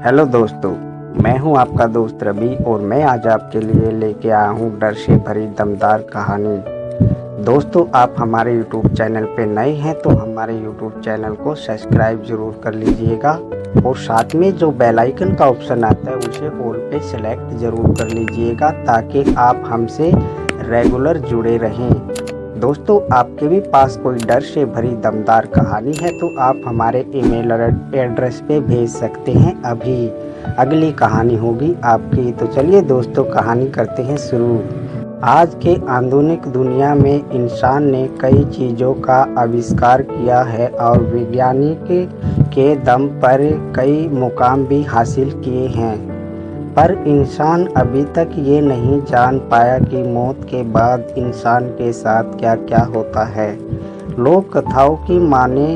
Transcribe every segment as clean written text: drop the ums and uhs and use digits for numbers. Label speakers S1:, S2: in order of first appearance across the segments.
S1: Hello दोस्तों, मैं हूं आपका दोस्त रवि और मैं आज आपके लिए लेके आया हूं डर से भरी दमदार कहानी। दोस्तों, आप हमारे YouTube चैनल पे नए हैं तो हमारे YouTube चैनल को सब्सक्राइब जरूर कर लीजिएगा और साथ में जो बेल आइकन का ऑप्शन आता है उसे ऑल पे सेलेक्ट जरूर कर लीजिएगा ताकि आप हमसे रेगुलर जुड़े रहें। दोस्तों, आपके भी पास कोई डर से भरी दमदार कहानी है तो आप हमारे ईमेल एड्रेस पे भेज सकते हैं। अभी अगली कहानी होगी आपकी। तो चलिए दोस्तों, कहानी करते हैं शुरू। आज के आधुनिक दुनिया में इंसान ने कई चीज़ों का आविष्कार किया है और वैज्ञानिक के दम पर कई मुकाम भी हासिल किए हैं, पर इंसान अभी तक ये नहीं जान पाया कि मौत के बाद इंसान के साथ क्या क्या होता है। लोक कथाओं की माने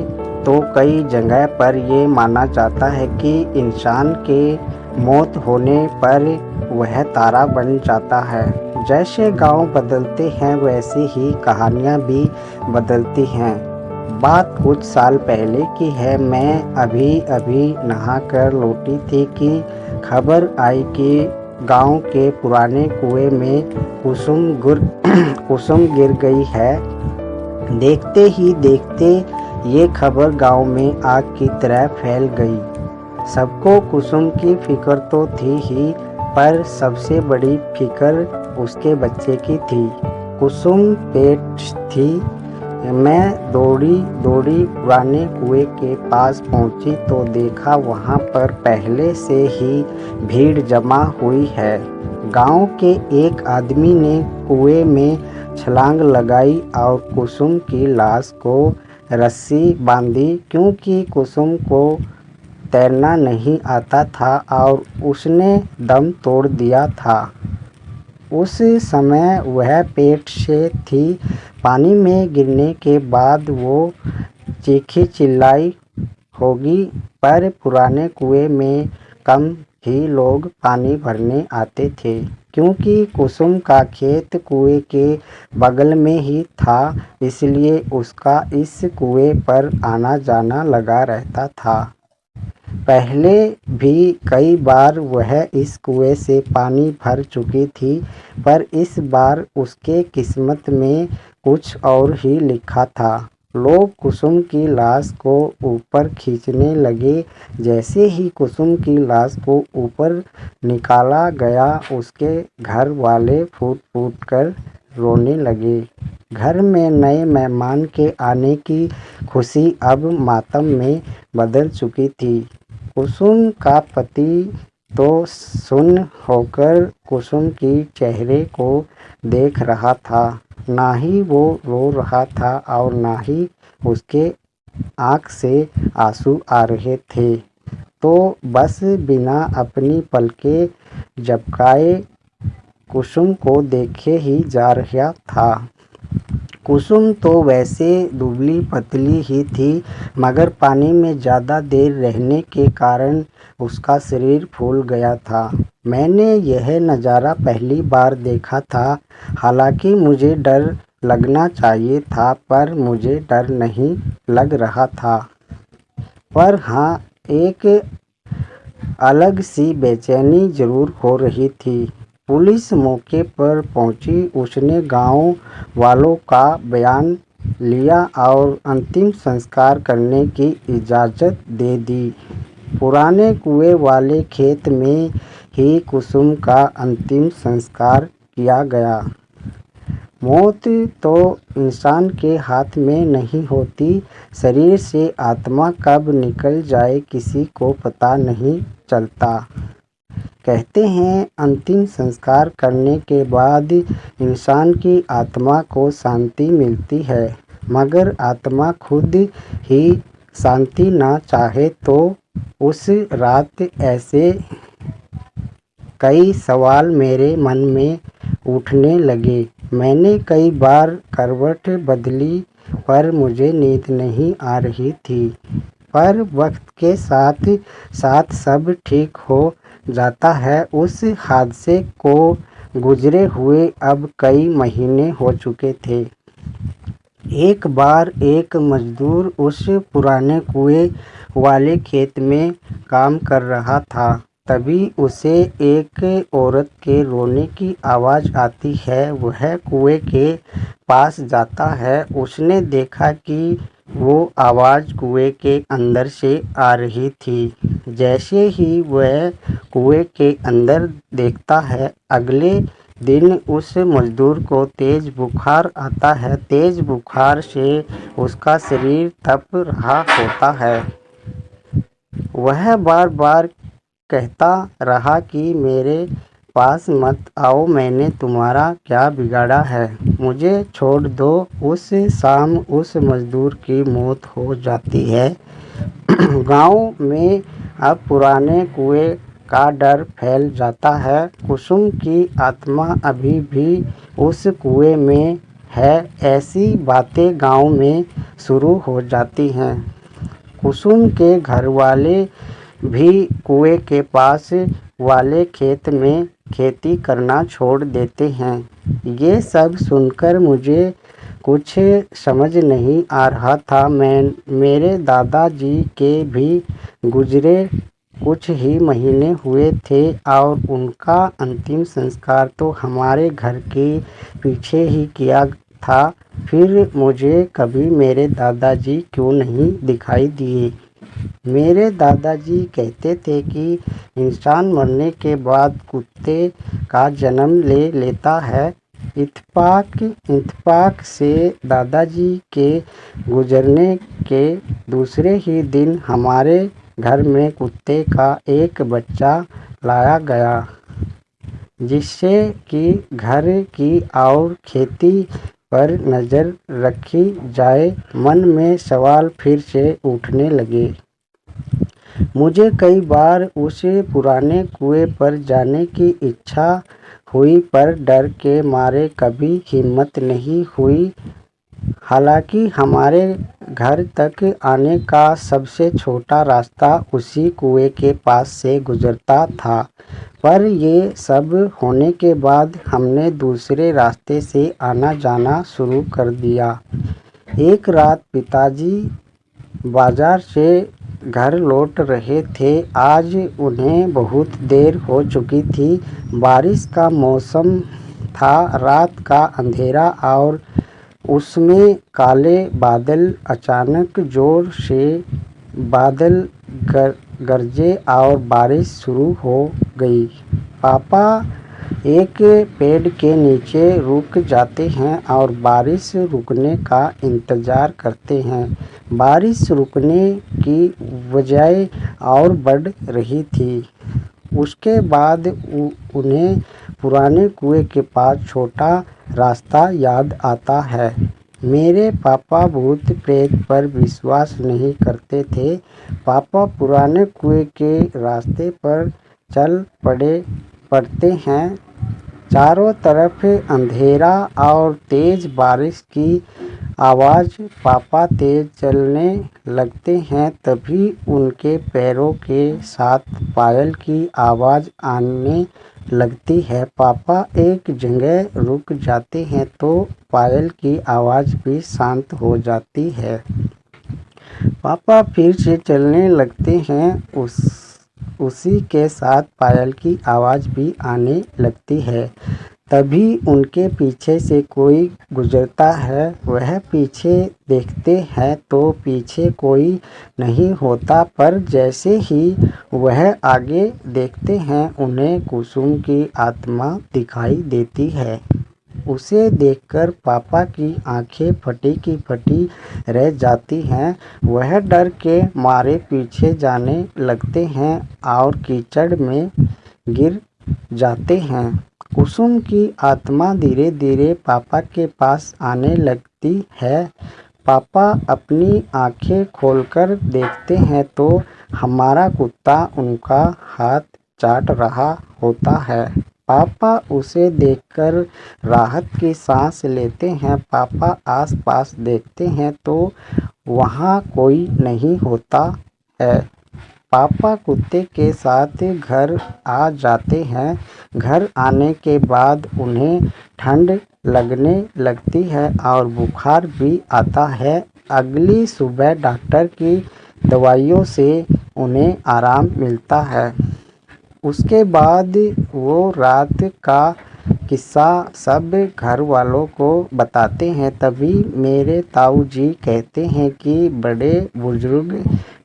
S1: तो कई जगह पर ये माना जाता है कि इंसान के मौत होने पर वह तारा बन जाता है। जैसे गांव बदलते हैं वैसे ही कहानियाँ भी बदलती हैं। बात कुछ साल पहले की है। मैं अभी अभी नहा कर लौटी थी कि खबर आई कि गांव के पुराने कुएं में कुसुम गिर गई है। देखते ही देखते ये खबर गांव में आग की तरह फैल गई। सबको कुसुम की फिक्र तो थी ही, पर सबसे बड़ी फिक्र उसके बच्चे की थी। कुसुम पेट थी। मैं दौड़ी पुराने कुएं के पास पहुंची तो देखा वहां पर पहले से ही भीड़ जमा हुई है। गांव के एक आदमी ने कुएं में छलांग लगाई और कुसुम की लाश को रस्सी बांधी, क्योंकि कुसुम को तैरना नहीं आता था और उसने दम तोड़ दिया था। उस समय वह पेट से थी। पानी में गिरने के बाद वो चीखी चिल्लाई होगी, पर पुराने कुएं में कम ही लोग पानी भरने आते थे, क्योंकि कुसुम का खेत कुएं के बगल में ही था। इसलिए उसका इस कुएं पर आना जाना लगा रहता था। पहले भी कई बार वह इस कुएं से पानी भर चुकी थी, पर इस बार उसके किस्मत में कुछ और ही लिखा था। लोग कुसुम की लाश को ऊपर खींचने लगे। जैसे ही कुसुम की लाश को ऊपर निकाला गया, उसके घर वाले फूट फूट कर रोने लगे। घर में नए मेहमान के आने की खुशी अब मातम में बदल चुकी थी। कुसुम का पति तो सुन्न होकर कुसुम की चेहरे को देख रहा था। ना ही वो रो रहा था और ना ही उसके आँख से आंसू आ रहे थे, तो बस बिना अपनी पलकें झपकाए कुसुम को देखे ही जा रहा था। कुसुम तो वैसे दुबली पतली ही थी, मगर पानी में ज़्यादा देर रहने के कारण उसका शरीर फूल गया था। मैंने यह नज़ारा पहली बार देखा था। हालांकि मुझे डर लगना चाहिए था, पर मुझे डर नहीं लग रहा था। पर हाँ, एक अलग सी बेचैनी ज़रूर हो रही थी। पुलिस मौके पर पहुंची। उसने गांव वालों का बयान लिया और अंतिम संस्कार करने की इजाज़त दे दी। पुराने कुएं वाले खेत में ही कुसुम का अंतिम संस्कार किया गया। मौत तो इंसान के हाथ में नहीं होती। शरीर से आत्मा कब निकल जाए किसी को पता नहीं चलता। कहते हैं अंतिम संस्कार करने के बाद इंसान की आत्मा को शांति मिलती है, मगर आत्मा खुद ही शांति ना चाहे तो उस रात ऐसे कई सवाल मेरे मन में उठने लगे। मैंने कई बार करवट बदली, पर मुझे नींद नहीं आ रही थी। पर वक्त के साथ साथ सब ठीक हो जाता है। उस हादसे को गुजरे हुए अब कई महीने हो चुके थे। एक बार एक मजदूर उस पुराने कुएं वाले खेत में काम कर रहा था। तभी उसे एक औरत के रोने की आवाज़ आती है। वह कुएं के पास जाता है। उसने देखा कि वो आवाज़ कुएं के अंदर से आ रही थी। जैसे ही वह कुएं के अंदर देखता है, अगले दिन उस मजदूर को तेज बुखार आता है। तेज बुखार से उसका शरीर तप रहा होता है। वह बार बार कहता रहा कि मेरे पास मत आओ, मैंने तुम्हारा क्या बिगाड़ा है, मुझे छोड़ दो। उस शाम उस मजदूर की मौत हो जाती है। गांव में अब पुराने कुएं का डर फैल जाता है। कुसुम की आत्मा अभी भी उस कुएं में है। ऐसी बातें गांव में शुरू हो जाती हैं। कुसुम के घर वाले भी कुएं के पास वाले खेत में खेती करना छोड़ देते हैं। ये सब सुनकर मुझे कुछ समझ नहीं आ रहा था। मेरे दादाजी के भी गुजरे कुछ ही महीने हुए थे और उनका अंतिम संस्कार तो हमारे घर के पीछे ही किया था। फिर मुझे कभी मेरे दादाजी क्यों नहीं दिखाई दिए। मेरे दादाजी कहते थे कि इंसान मरने के बाद कुत्ते का जन्म ले लेता है। इत्तेफाक से दादाजी के गुजरने के दूसरे ही दिन हमारे घर में कुत्ते का एक बच्चा लाया गया, जिससे कि घर की और खेती पर नज़र रखी जाए। मन में सवाल फिर से उठने लगे। मुझे कई बार उस पुराने कुएं पर जाने की इच्छा हुई, पर डर के मारे कभी हिम्मत नहीं हुई। हालांकि हमारे घर तक आने का सबसे छोटा रास्ता उसी कुएं के पास से गुजरता था, पर ये सब होने के बाद हमने दूसरे रास्ते से आना जाना शुरू कर दिया। एक रात पिताजी बाजार से घर लौट रहे थे। आज उन्हें बहुत देर हो चुकी थी। बारिश का मौसम था। रात का अंधेरा और उसमें काले बादल। अचानक जोर से बादल गरजे और बारिश शुरू हो गई। पापा एक पेड़ के नीचे रुक जाते हैं और बारिश रुकने का इंतज़ार करते हैं। बारिश रुकने की बजाय और बढ़ रही थी। उसके बाद उन्हें पुराने कुएं के पास छोटा रास्ता याद आता है। मेरे पापा भूत प्रेत पर विश्वास नहीं करते थे। पापा पुराने कुएं के रास्ते पर चल पड़ते हैं। चारों तरफ अंधेरा और तेज बारिश की आवाज़। पापा तेज चलने लगते हैं। तभी उनके पैरों के साथ पायल की आवाज़ आने लगती है। पापा एक जगह रुक जाते हैं तो पायल की आवाज़ भी शांत हो जाती है। पापा फिर से चलने लगते हैं। उसी के साथ पायल की आवाज़ भी आने लगती है। तभी उनके पीछे से कोई गुजरता है। वह पीछे देखते हैं तो पीछे कोई नहीं होता, पर जैसे ही वह आगे देखते हैं उन्हें कुसुम की आत्मा दिखाई देती है। उसे देखकर पापा की आंखें फटी की फटी रह जाती हैं। वह डर के मारे पीछे जाने लगते हैं और कीचड़ में गिर जाते हैं। कुसुम की आत्मा धीरे धीरे पापा के पास आने लगती है। पापा अपनी आंखें खोलकर देखते हैं तो हमारा कुत्ता उनका हाथ चाट रहा होता है। पापा उसे देखकर राहत की सांस लेते हैं। पापा आसपास देखते हैं तो वहाँ कोई नहीं होता है। पापा कुत्ते के साथ घर आ जाते हैं। घर आने के बाद उन्हें ठंड लगने लगती है और बुखार भी आता है। अगली सुबह डॉक्टर की दवाइयों से उन्हें आराम मिलता है। उसके बाद वो रात का किस्सा सब घर वालों को बताते हैं। तभी मेरे ताऊ जी कहते हैं कि बड़े बुजुर्ग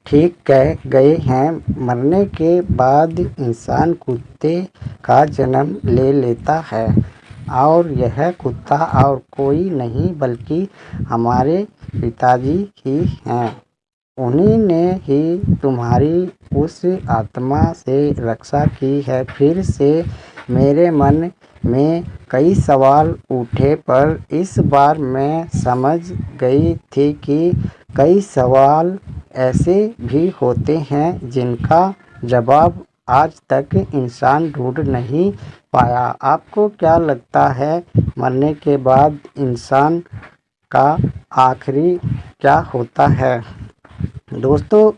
S1: ठीक कह गए हैं, मरने के बाद इंसान कुत्ते का जन्म ले लेता है और यह कुत्ता और कोई नहीं बल्कि हमारे पिताजी ही हैं। उन्हीं ने ही तुम्हारी उस आत्मा से रक्षा की है। फिर से मेरे मन में कई सवाल उठे, पर इस बार मैं समझ गई थी कि कई सवाल ऐसे भी होते हैं जिनका जवाब आज तक इंसान ढूंढ नहीं पाया। आपको क्या लगता है, मरने के बाद इंसान का आखिरी क्या होता है? दोस्तों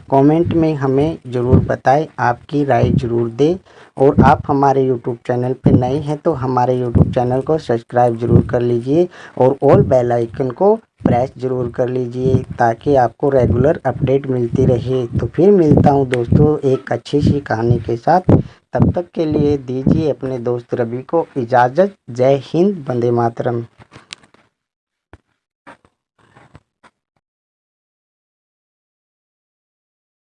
S1: कमेंट में हमें ज़रूर बताएं, आपकी राय ज़रूर दें। और आप हमारे यूट्यूब चैनल पर नए हैं तो हमारे यूट्यूब चैनल को सब्सक्राइब ज़रूर कर लीजिए और ऑल बेल आइकन को प्रेस ज़रूर कर लीजिए ताकि आपको रेगुलर अपडेट मिलती रहे। तो फिर मिलता हूं दोस्तों एक अच्छी सी कहानी के साथ। तब तक के लिए दीजिए अपने दोस्त रवि को इजाज़त। जय हिंद, वंदे मातरम।